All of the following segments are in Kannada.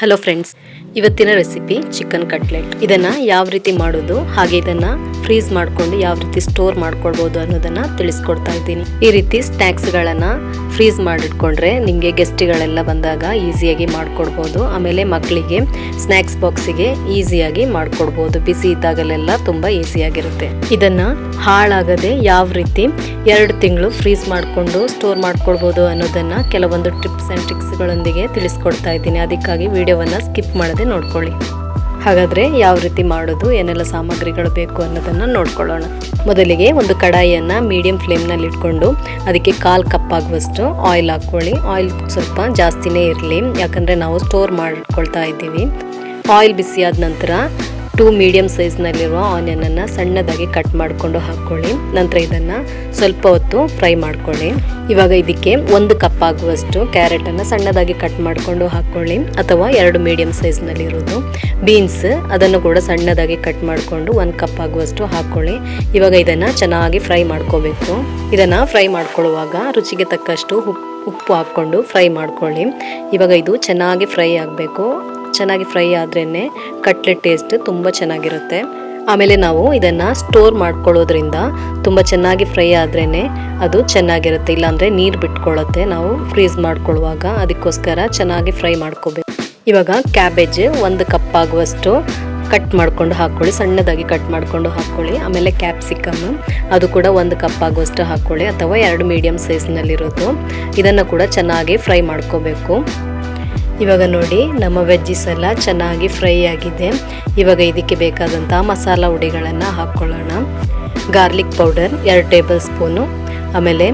ಹಲೋ ಫ್ರೆಂಡ್ಸ್, ಇವತ್ತಿನ ರೆಸಿಪಿ ಚಿಕನ್ ಕಟ್ಲೆಟ್. ಇದನ್ನ ಯಾವ ರೀತಿ ಮಾಡೋದು ಹಾಗೆ ಇದನ್ನ ಫ್ರೀಸ್ ಮಾಡ್ಕೊಂಡು ಯಾವ ರೀತಿ ಸ್ಟೋರ್ ಮಾಡ್ಕೊಳ್ಬಹುದು ಅನ್ನೋದನ್ನ ತಿಳಿಸ್ಕೊಡ್ತಾ ಇದ್ದೀನಿ. ಈ ರೀತಿ ಸ್ನ್ಯಾಕ್ಸ್ ಗಳನ್ನ ಫ್ರೀಸ್ ಮಾಡಿಟ್ಕೊಂಡ್ರೆ ನಿಮ್ಗೆ ಗೆಸ್ಟ್ಗಳೆಲ್ಲ ಬಂದಾಗ ಈಸಿಯಾಗಿ ಮಾಡ್ಕೊಡ್ಬಹುದು. ಆಮೇಲೆ ಮಕ್ಕಳಿಗೆ ಸ್ನ್ಯಾಕ್ಸ್ ಬಾಕ್ಸಿಗೆ ಈಸಿಯಾಗಿ ಮಾಡ್ಕೊಡ್ಬಹುದು. ಬಿಸಿ ಇದ್ದಾಗಲೆಲ್ಲ ತುಂಬಾ ಈಸಿಯಾಗಿರುತ್ತೆ. ಇದನ್ನ ಹಾಳಾಗದೆ ಯಾವ ರೀತಿ 2 ತಿಂಗಳು ಫ್ರೀಸ್ ಮಾಡ್ಕೊಂಡು ಸ್ಟೋರ್ ಮಾಡ್ಕೊಳ್ಬಹುದು ಅನ್ನೋದನ್ನ ಕೆಲವೊಂದು ಟಿಪ್ಸ್ ಅಂಡ್ ಟ್ರಿಕ್ಸ್ ಗಳೊಂದಿಗೆ ತಿಳಿಸ್ಕೊಡ್ತಾ ಇದ್ದೀನಿ. ಅದಕ್ಕಾಗಿ ವಿಡಿಯೋವನ್ನ ಸ್ಕಿಪ್ ಮಾಡದೆ ನೋಡ್ಕೊಳ್ಳಿ. ಹಾಗಾದ್ರೆ ಯಾವ ರೀತಿ ಮಾಡೋದು, ಏನೆಲ್ಲ ಸಾಮಗ್ರಿಗಳು ಬೇಕು ಅನ್ನೋದನ್ನ ನೋಡ್ಕೊಳ್ಳೋಣ. ಮೊದಲಿಗೆ ಒಂದು ಕಡಾಯಿಯನ್ನ ಮೀಡಿಯಂ ಫ್ಲೇಮ್ ನಲ್ಲಿ ಇಟ್ಕೊಂಡು ಅದಕ್ಕೆ 1/4 ಕಪ್ ಆಗುವಷ್ಟು ಆಯಿಲ್ ಹಾಕೊಳ್ಳಿ. ಆಯಿಲ್ ಸ್ವಲ್ಪ ಜಾಸ್ತಿನೇ ಇರಲಿ, ಯಾಕಂದ್ರೆ ನಾವು ಸ್ಟೋರ್ ಮಾಡ್ಕೊಳ್ತಾ ಇದ್ದೀವಿ. ಆಯಿಲ್ ಬಿಸಿ ಆದ ನಂತರ 2 ಮೀಡಿಯಂ ಸೈಜ್ ನಲ್ಲಿರುವ ಆನಿಯನ್ ಅನ್ನ ಸಣ್ಣದಾಗಿ ಕಟ್ ಮಾಡಿಕೊಂಡು ಹಾಕೊಳ್ಳಿ. ನಂತರ ಇದನ್ನ ಸ್ವಲ್ಪ ಹೊತ್ತು ಫ್ರೈ ಮಾಡ್ಕೊಳ್ಳಿ. ಇವಾಗ ಇದಕ್ಕೆ 1 ಕಪ್ ಆಗುವಷ್ಟು ಕ್ಯಾರೆಟ್ ಅನ್ನ ಸಣ್ಣದಾಗಿ ಕಟ್ ಮಾಡಿಕೊಂಡು ಹಾಕೊಳ್ಳಿ, ಅಥವಾ 2 ಮೀಡಿಯಂ ಸೈಜ್ ನಲ್ಲಿ ಇರೋದು. ಬೀನ್ಸ್ ಅದನ್ನು ಕೂಡ ಸಣ್ಣದಾಗಿ ಕಟ್ ಮಾಡಿಕೊಂಡು 1 ಕಪ್ ಆಗುವಷ್ಟು ಹಾಕೊಳ್ಳಿ. ಇವಾಗ ಇದನ್ನ ಚೆನ್ನಾಗಿ ಫ್ರೈ ಮಾಡ್ಕೋಬೇಕು. ಇದನ್ನ ಫ್ರೈ ಮಾಡ್ಕೊಳ್ಳುವಾಗ ರುಚಿಗೆ ತಕ್ಕಷ್ಟು ಉಪ್ಪು ಹಾಕೊಂಡು ಫ್ರೈ ಮಾಡ್ಕೊಳ್ಳಿ. ಇವಾಗ ಇದು ಚೆನ್ನಾಗಿ ಫ್ರೈ ಆಗಬೇಕು. ಚೆನ್ನಾಗಿ ಫ್ರೈ ಆದ್ರೇನೆ ಕಟ್ಲೆಟ್ ಟೇಸ್ಟ್ ತುಂಬ ಚೆನ್ನಾಗಿರುತ್ತೆ. ಆಮೇಲೆ ನಾವು ಇದನ್ನ ಸ್ಟೋರ್ ಮಾಡ್ಕೊಳ್ಳೋದ್ರಿಂದ ತುಂಬ ಚೆನ್ನಾಗಿ ಫ್ರೈ ಆದ್ರೇನೆ ಅದು ಚೆನ್ನಾಗಿರುತ್ತೆ, ಇಲ್ಲಾಂದ್ರೆ ನೀರು ಬಿಟ್ಕೊಳ್ಳುತ್ತೆ ನಾವು ಫ್ರೀಸ್ ಮಾಡ್ಕೊಳ್ಳುವಾಗ. ಅದಕ್ಕೋಸ್ಕರ ಚೆನ್ನಾಗಿ ಫ್ರೈ ಮಾಡ್ಕೋಬೇಕು. ಇವಾಗ ಕ್ಯಾಬೇಜ್ 1 ಕಪ್ ಆಗುವಷ್ಟು ಕಟ್ ಮಾಡ್ಕೊಂಡು ಹಾಕೊಳ್ಳಿ, ಸಣ್ಣದಾಗಿ ಕಟ್ ಮಾಡ್ಕೊಂಡು ಹಾಕೊಳ್ಳಿ. ಆಮೇಲೆ ಕ್ಯಾಪ್ಸಿಕಮ್ ಅದು ಕೂಡ 1 ಕಪ್ ಆಗುವಷ್ಟು ಹಾಕೊಳ್ಳಿ, ಅಥವಾ 2 ಮೀಡಿಯಂ ಸೈಜ್ ನಲ್ಲಿರೋದು. ಇದನ್ನ ಕೂಡ ಚೆನ್ನಾಗಿ ಫ್ರೈ ಮಾಡ್ಕೋಬೇಕು. ಇವಾಗ ನೋಡಿ, ನಮ್ಮ ವೆಜ್ಜಿಸ್ ಎಲ್ಲ ಚೆನ್ನಾಗಿ ಫ್ರೈ ಆಗಿದೆ. ಇವಾಗ ಇದಕ್ಕೆ ಬೇಕಾದಂತಹ ಮಸಾಲ ಹುಡಿಗಳನ್ನು ಹಾಕ್ಕೊಳ್ಳೋಣ. ಗಾರ್ಲಿಕ್ ಪೌಡರ್ 2 ಟೇಬಲ್ ಸ್ಪೂನು, ಆಮೇಲೆ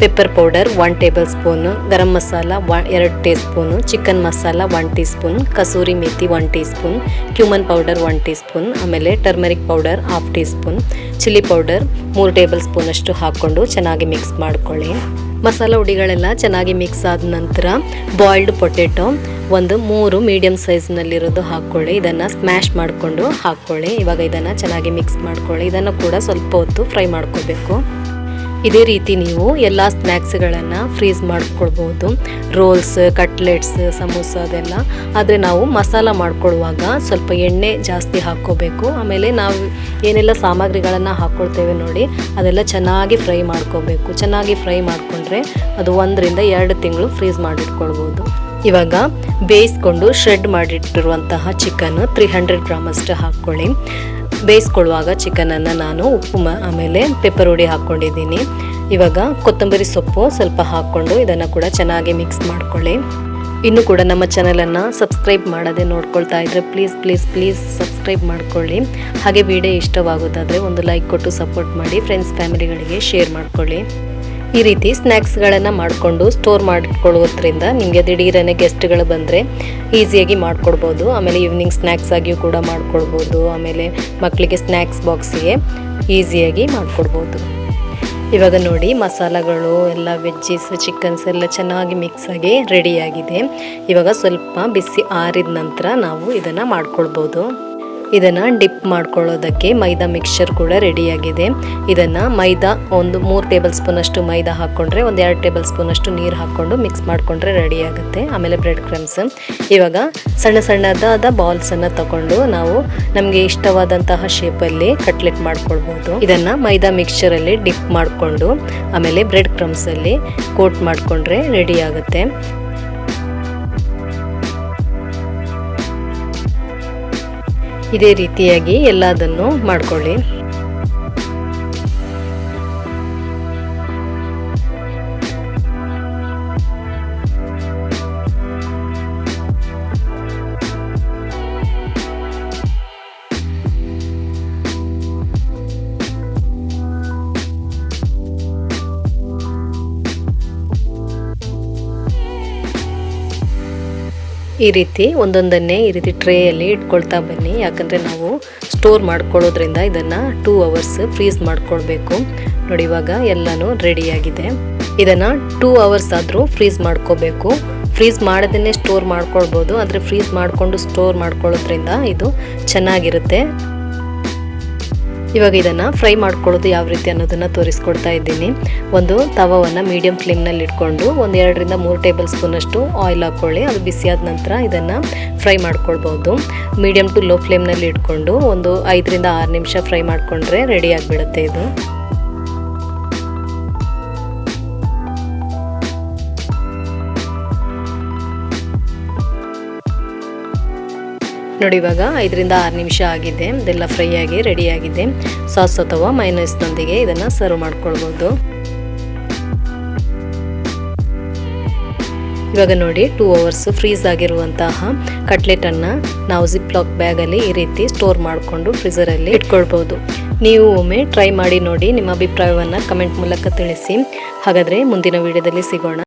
pepper powder 1 tablespoon, garam masala 2 teaspoon, chicken masala 1 teaspoon, kasuri methi 1 teaspoon, cumin powder 1 teaspoon, ಆಮೇಲೆ turmeric powder 1/2 teaspoon, chilli powder 3 tablespoon ಅಷ್ಟು ಹಾಕ್ಕೊಂಡು ಚೆನ್ನಾಗಿ ಮಿಕ್ಸ್ ಮಾಡ್ಕೊಳ್ಳಿ. ಮಸಾಲ ಹುಡಿಗಳೆಲ್ಲ ಚೆನ್ನಾಗಿ ಮಿಕ್ಸ್ ಆದ ನಂತರ ಬಾಯ್ಲ್ಡ್ ಪೊಟೆಟೊ 3 ಮೀಡಿಯಂ ಸೈಜ್ನಲ್ಲಿರೋದು ಹಾಕ್ಕೊಳ್ಳಿ. ಇದನ್ನು ಸ್ಮ್ಯಾಶ್ ಮಾಡಿಕೊಂಡು ಹಾಕ್ಕೊಳ್ಳಿ. ಇವಾಗ ಇದನ್ನು ಚೆನ್ನಾಗಿ ಮಿಕ್ಸ್ ಮಾಡ್ಕೊಳ್ಳಿ. ಇದನ್ನು ಕೂಡ ಸ್ವಲ್ಪ ಹೊತ್ತು ಫ್ರೈ ಮಾಡ್ಕೋಬೇಕು. ಇದೇ ರೀತಿ ನೀವು ಎಲ್ಲ ಸ್ನ್ಯಾಕ್ಸ್ಗಳನ್ನು ಫ್ರೀಸ್ ಮಾಡ್ಕೊಳ್ಬೋದು, ರೋಲ್ಸ್, ಕಟ್ಲೆಟ್ಸ್, ಸಮೋಸ ಅದೆಲ್ಲ. ಆದರೆ ನಾವು ಮಸಾಲ ಮಾಡ್ಕೊಳ್ಳುವಾಗ ಸ್ವಲ್ಪ ಎಣ್ಣೆ ಜಾಸ್ತಿ ಹಾಕ್ಕೋಬೇಕು. ಆಮೇಲೆ ನಾವು ಏನೆಲ್ಲ ಸಾಮಗ್ರಿಗಳನ್ನು ಹಾಕ್ಕೊಳ್ತೇವೆ ನೋಡಿ, ಅದೆಲ್ಲ ಚೆನ್ನಾಗಿ ಫ್ರೈ ಮಾಡ್ಕೋಬೇಕು. ಚೆನ್ನಾಗಿ ಫ್ರೈ ಮಾಡಿಕೊಂಡ್ರೆ ಅದು 1 ರಿಂದ 2 ತಿಂಗಳು ಫ್ರೀಸ್ ಮಾಡಿಟ್ಕೊಳ್ಬೋದು. ಇವಾಗ ಬೇಯಿಸ್ಕೊಂಡು ಶ್ರೆಡ್ ಮಾಡಿಟ್ಟಿರುವಂತಹ ಚಿಕನ್ 300 ಗ್ರಾಮ್ ಅಷ್ಟು ಹಾಕ್ಕೊಳ್ಳಿ. ಬೇಯಿಸ್ಕೊಳ್ಳುವಾಗ ಚಿಕನನ್ನು ನಾನು ಉಪ್ಪು ಆಮೇಲೆ ಪೆಪ್ಪರ್ ಹುಡಿ ಹಾಕ್ಕೊಂಡಿದ್ದೀನಿ. ಇವಾಗ ಕೊತ್ತಂಬರಿ ಸೊಪ್ಪು ಸ್ವಲ್ಪ ಹಾಕ್ಕೊಂಡು ಇದನ್ನು ಕೂಡ ಚೆನ್ನಾಗಿ ಮಿಕ್ಸ್ ಮಾಡ್ಕೊಳ್ಳಿ. ಇನ್ನು ಕೂಡ ನಮ್ಮ ಚಾನಲನ್ನು ಸಬ್ಸ್ಕ್ರೈಬ್ ಮಾಡದೆ ನೋಡ್ಕೊಳ್ತಾ ಇದ್ರೆ ಪ್ಲೀಸ್ ಸಬ್ಸ್ಕ್ರೈಬ್ ಮಾಡ್ಕೊಳ್ಳಿ. ಹಾಗೆ ವಿಡಿಯೋ ಇಷ್ಟವಾಗೋದಾದರೆ ಒಂದು ಲೈಕ್ ಕೊಟ್ಟು ಸಪೋರ್ಟ್ ಮಾಡಿ. ಫ್ರೆಂಡ್ಸ್ ಫ್ಯಾಮಿಲಿಗಳಿಗೆ ಶೇರ್ ಮಾಡ್ಕೊಳ್ಳಿ. ಈ ರೀತಿ ಸ್ನ್ಯಾಕ್ಸ್ಗಳನ್ನು ಮಾಡಿಕೊಂಡು ಸ್ಟೋರ್ ಮಾಡಿಕೊಳ್ಳೋದ್ರಿಂದ ನಿಮಗೆ ದಿಢೀರನೆ ಗೆಸ್ಟ್ಗಳು ಬಂದರೆ ಈಸಿಯಾಗಿ ಮಾಡಿಕೊಡ್ಬೋದು. ಆಮೇಲೆ ಈವ್ನಿಂಗ್ ಸ್ನ್ಯಾಕ್ಸ್ ಆಗಿಯೂ ಕೂಡ ಮಾಡಿಕೊಡ್ಬೋದು. ಆಮೇಲೆ ಮಕ್ಕಳಿಗೆ ಸ್ನ್ಯಾಕ್ಸ್ ಬಾಕ್ಸಿಗೆ ಈಸಿಯಾಗಿ ಮಾಡಿಕೊಡ್ಬೋದು. ಇವಾಗ ನೋಡಿ, ಮಸಾಲೆಗಳು ಎಲ್ಲ ವೆಜ್ಜೀಸ್, ಚಿಕನ್ಸ್ ಎಲ್ಲ ಚೆನ್ನಾಗಿ ಮಿಕ್ಸ್ ಆಗಿ ರೆಡಿಯಾಗಿದೆ. ಇವಾಗ ಸ್ವಲ್ಪ ಬಿಸಿ ಆರಿದ ನಂತರ ನಾವು ಇದನ್ನು ಮಾಡ್ಕೊಳ್ಬೋದು. ಇದನ್ನು ಡಿಪ್ ಮಾಡ್ಕೊಳ್ಳೋದಕ್ಕೆ ಮೈದಾ ಮಿಕ್ಸ್ಚರ್ ಕೂಡ ರೆಡಿಯಾಗಿದೆ. ಇದನ್ನು ಮೈದಾ 3 ಟೇಬಲ್ ಸ್ಪೂನ್ ಅಷ್ಟು ಮೈದಾ ಹಾಕ್ಕೊಂಡ್ರೆ 2 ಟೇಬಲ್ ಸ್ಪೂನ್ ಅಷ್ಟು ನೀರು ಹಾಕ್ಕೊಂಡು ಮಿಕ್ಸ್ ಮಾಡಿಕೊಂಡ್ರೆ ರೆಡಿ ಆಗುತ್ತೆ. ಆಮೇಲೆ ಬ್ರೆಡ್ ಕ್ರಮ್ಸ್. ಇವಾಗ ಸಣ್ಣದಾದ ಬಾಲ್ಸನ್ನು ತಗೊಂಡು ನಾವು ನಮಗೆ ಇಷ್ಟವಾದಂತಹ ಶೇಪಲ್ಲಿ ಕಟ್ಲೆಟ್ ಮಾಡ್ಕೊಳ್ಬೋದು. ಇದನ್ನು ಮೈದಾ ಮಿಕ್ಸ್ಚರಲ್ಲಿ ಡಿಪ್ ಮಾಡಿಕೊಂಡು ಆಮೇಲೆ ಬ್ರೆಡ್ ಕ್ರಮ್ಸಲ್ಲಿ ಕೋಟ್ ಮಾಡಿಕೊಂಡ್ರೆ ರೆಡಿ ಆಗುತ್ತೆ. ಇದೇ ರೀತಿಯಾಗಿ ಎಲ್ಲದನ್ನು ಮಾಡ್ಕೊಳ್ಳಿ. ಈ ರೀತಿ ಒಂದೊಂದನ್ನೇ ಈ ರೀತಿ ಟ್ರೇಯಲ್ಲಿ ಇಟ್ಕೊಳ್ತಾ ಬನ್ನಿ. ಯಾಕಂದರೆ ನಾವು ಸ್ಟೋರ್ ಮಾಡ್ಕೊಳ್ಳೋದ್ರಿಂದ ಇದನ್ನು 2 ಅವರ್ಸ್ ಫ್ರೀಸ್ ಮಾಡ್ಕೊಳ್ಬೇಕು. ನೋಡಿ, ಇವಾಗ ಎಲ್ಲನೂ ರೆಡಿಯಾಗಿದೆ. ಇದನ್ನು 2 ಅವರ್ಸ್ ಆದರೂ ಫ್ರೀಸ್ ಮಾಡ್ಕೋಬೇಕು. ಫ್ರೀಸ್ ಮಾಡದೇ ಸ್ಟೋರ್ ಮಾಡ್ಕೊಳ್ಬೋದು, ಆದರೆ ಫ್ರೀಸ್ ಮಾಡಿಕೊಂಡು ಸ್ಟೋರ್ ಮಾಡ್ಕೊಳ್ಳೋದ್ರಿಂದ ಇದು ಚೆನ್ನಾಗಿರುತ್ತೆ. ಇವಾಗ ಇದನ್ನು ಫ್ರೈ ಮಾಡ್ಕೊಳ್ಳೋದು ಯಾವ ರೀತಿ ಅನ್ನೋದನ್ನು ತೋರಿಸ್ಕೊಡ್ತಾ ಇದ್ದೀನಿ. ಒಂದು ತವವನ್ನು ಮೀಡಿಯಂ ಫ್ಲೇಮ್ನಲ್ಲಿ ಇಟ್ಕೊಂಡು ಒಂದು 2ರಿಂದ 3 ಟೇಬಲ್ ಸ್ಪೂನಷ್ಟು ಆಯಿಲ್ ಹಾಕ್ಕೊಳ್ಳಿ. ಅದು ಬಿಸಿಯಾದ ನಂತರ ಇದನ್ನು ಫ್ರೈ ಮಾಡ್ಕೊಳ್ಬೋದು. ಮೀಡಿಯಂ ಟು ಲೋ ಫ್ಲೇಮ್ನಲ್ಲಿ ಇಟ್ಕೊಂಡು ಒಂದು 5ರಿಂದ 6 ನಿಮಿಷ ಫ್ರೈ ಮಾಡಿಕೊಂಡ್ರೆ ರೆಡಿ ಆಗಿಬಿಡುತ್ತೆ ಇದು. ನೋಡಿ ಇವಾಗ 5ರಿಂದ 6 ನಿಮಿಷ ಆಗಿದೆ. ಇದೆಲ್ಲ ಫ್ರೈ ಆಗಿ ರೆಡಿ ಆಗಿದೆ. ಸಾಸ್ ಅಥವಾ ಮೈನಸ್ನೊಂದಿಗೆ ಇದನ್ನು ಸರ್ವ್ ಮಾಡ್ಕೊಳ್ಬೋದು. ಇವಾಗ ನೋಡಿ 2 ಅವರ್ಸ್ ಫ್ರೀಸ್ ಆಗಿರುವಂತಹ ಕಟ್ಲೆಟನ್ನು ನಾವು ಜಿಪ್ ಲಾಕ್ ಬ್ಯಾಗಲ್ಲಿ ಈ ರೀತಿ ಸ್ಟೋರ್ ಮಾಡಿಕೊಂಡು ಫ್ರೀಸರಲ್ಲಿ ಇಟ್ಕೊಳ್ಬೋದು. ನೀವು ಒಮ್ಮೆ ಟ್ರೈ ಮಾಡಿ ನೋಡಿ. ನಿಮ್ಮ ಅಭಿಪ್ರಾಯವನ್ನು ಕಮೆಂಟ್ ಮೂಲಕ ತಿಳಿಸಿ. ಹಾಗಾದರೆ ಮುಂದಿನ ವಿಡಿಯೋದಲ್ಲಿ ಸಿಗೋಣ.